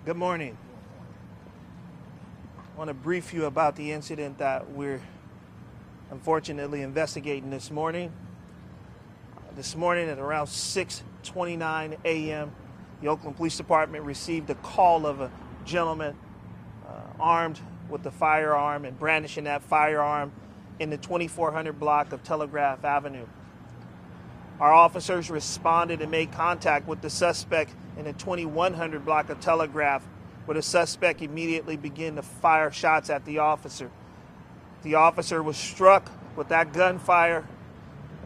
Good morning. I want to brief you about the incident that we're unfortunately investigating this morning. This morning at around 6:29 a.m., the Oakland Police Department received a call of a gentleman armed with a firearm and brandishing that firearm in the 2400 block of Telegraph Avenue. Our officers responded and made contact with the suspect in the 2100 block of Telegraph, where the suspect immediately began to fire shots at the officer. The officer was struck with that gunfire,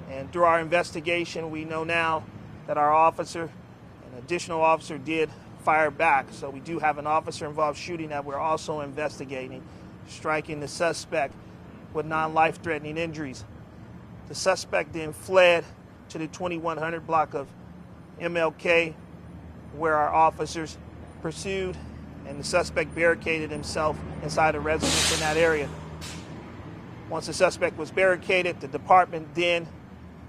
and through our investigation, we know now that our officer, an additional officer, did fire back. So we do have an officer-involved shooting that we're also investigating, striking the suspect with non-life-threatening injuries. The suspect then fled to the 2100 block of MLK, where our officers pursued, and the suspect barricaded himself inside a residence in that area. Once the suspect was barricaded, the department then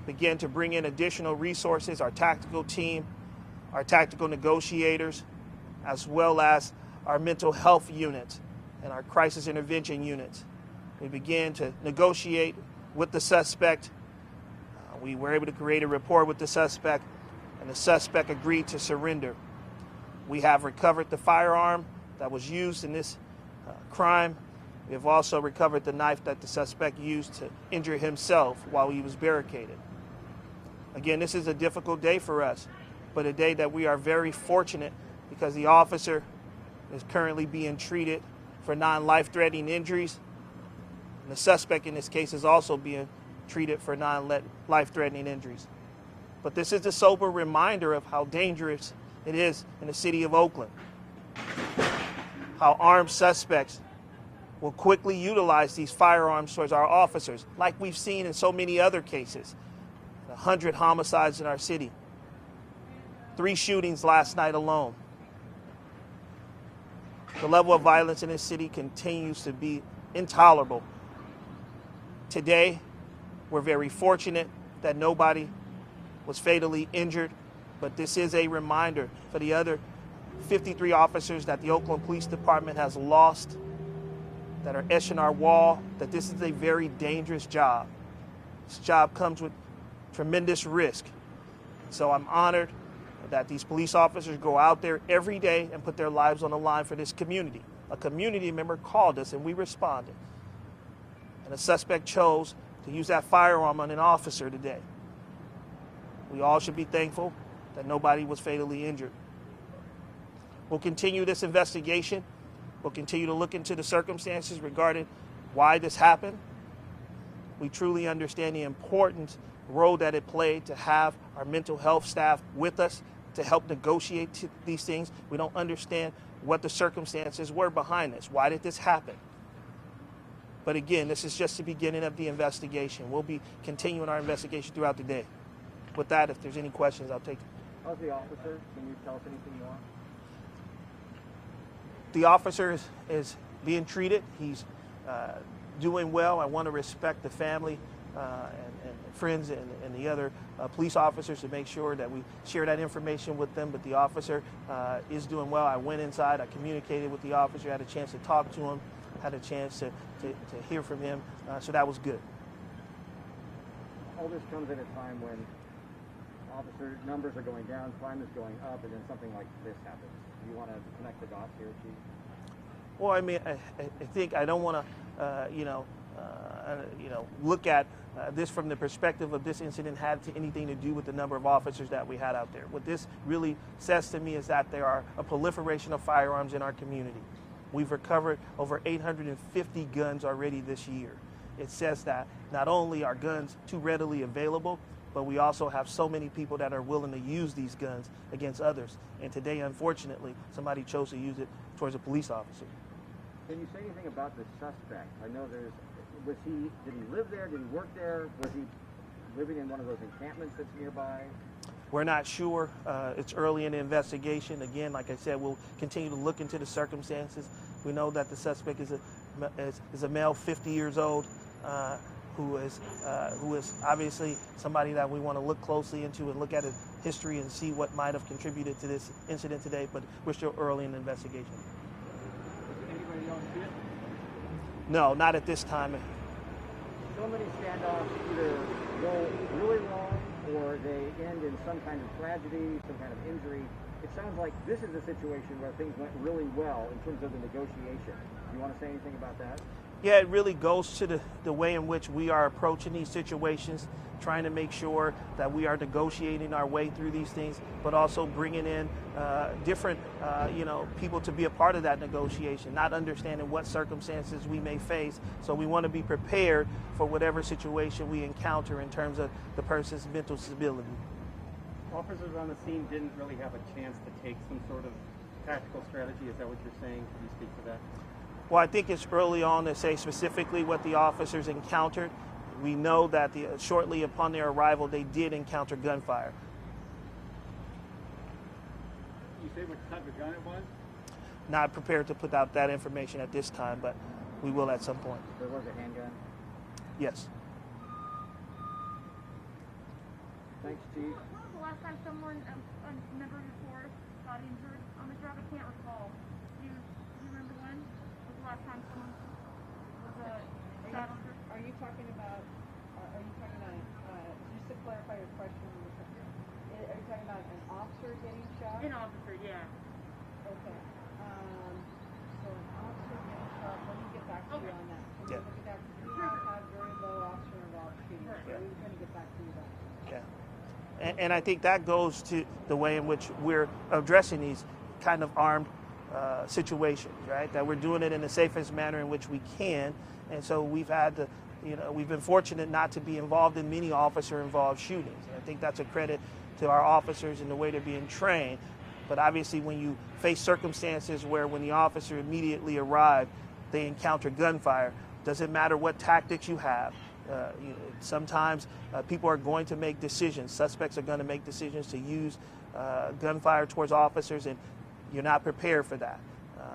began to bring in additional resources, our tactical team, our tactical negotiators, as well as our mental health units and our crisis intervention units. We began to negotiate with the suspect. We were able to create a rapport with the suspect, and the suspect agreed to surrender. We have recovered the firearm that was used in this crime. We have also recovered the knife that the suspect used to injure himself while he was barricaded. Again, this is a difficult day for us, but a day that we are very fortunate because the officer is currently being treated for non-life-threatening injuries, and the suspect in this case is also being treated for non-life-threatening injuries. But this is a sober reminder of how dangerous it is in the city of Oakland, how armed suspects will quickly utilize these firearms towards our officers, like we've seen in so many other cases. 100 homicides in our city, 3 shootings last night alone. The level of violence in this city continues to be intolerable. Today, we're very fortunate that nobody was fatally injured, but this is a reminder for the other 53 officers that the Oakland Police Department has lost, that are etched in our wall, that this is a very dangerous job. This job comes with tremendous risk. So I'm honored that these police officers go out there every day and put their lives on the line for this community. A community member called us and we responded. And a suspect chose to use that firearm on an officer today. We all should be thankful that nobody was fatally injured. We'll continue this investigation. We'll continue to look into the circumstances regarding why this happened. We truly understand the important role that it played to have our mental health staff with us to help negotiate these things. We don't understand what the circumstances were behind this. Why did this happen? But again, this is just the beginning of the investigation. We'll be continuing our investigation throughout the day. With that, if there's any questions, I'll take them. How's the officer? Can you tell us anything more? The officer is being treated. He's doing well. I want to respect the family and friends and the other police officers to make sure that we share that information with them. But the officer is doing well. I went inside. I communicated with the officer. Had a chance to talk to him. Had a chance to hear from him. So that was good. All this comes at a time when officer numbers are going down, crime is going up, and then something like this happens. Do you want to connect the dots here, Chief? Well, I mean, I think I don't want to, look at this from the perspective of this incident had anything to do with the number of officers that we had out there. What this really says to me is that there are a proliferation of firearms in our community. We've recovered over 850 guns already this year. It says that not only are guns too readily available, but we also have so many people that are willing to use these guns against others. And today, unfortunately, somebody chose to use it towards a police officer. Can you say anything about the suspect? I know did he live there? Did he work there? Was he living in one of those encampments that's nearby? We're not sure. It's early in the investigation. Again, like I said, we'll continue to look into the circumstances. We know that the suspect is a male, 50 years old. who is obviously somebody that we want to look closely into and look at his history and see what might have contributed to this incident today, but we're still early in the investigation. Did anybody else see it? No, not at this time. So many standoffs either go really wrong or they end in some kind of tragedy, some kind of injury. It sounds like this is a situation where things went really well in terms of the negotiation. Do you want to say anything about that? Yeah, it really goes to the way in which we are approaching these situations, trying to make sure that we are negotiating our way through these things, but also bringing in different, people to be a part of that negotiation, not understanding what circumstances we may face. So we want to be prepared for whatever situation we encounter in terms of the person's mental stability. Officers on the scene didn't really have a chance to take some sort of tactical strategy. Is that what you're saying? Can you speak to that? Well, I think it's early on to say specifically what the officers encountered. We know that shortly upon their arrival, they did encounter gunfire. You say what type of gun it was? Not prepared to put out that information at this time, but we will at some point. There was a handgun. Yes. Thanks, Chief. When was the last time someone, a member of your force, got injured on the job? I can't recall. Do you remember when? Was the last time someone was shot on her? Are you talking about, just to clarify your question, are you talking about an officer getting shot? An officer, yeah. Okay. So an officer getting shot, let me get back to you on that. Can we Yeah. look at that? Because we have had very low officer involved shootings, so Yeah. we're going to get back to you on that. Yeah. And I think that goes to the way in which we're addressing these kind of armed situations, right? That we're doing it in the safest manner in which we can. And so we've been fortunate not to be involved in many officer-involved shootings. And I think that's a credit to our officers and the way they're being trained. But obviously when you face circumstances where when the officer immediately arrived, they encounter gunfire, doesn't matter what tactics you have. Sometimes people are going to make decisions. Suspects are going to make decisions to use gunfire towards officers, and you're not prepared for that.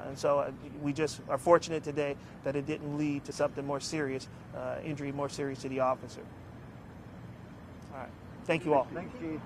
And so we just are fortunate today that it didn't lead to something more serious, injury more serious to the officer. All right. Thank you all. Thanks, Chief.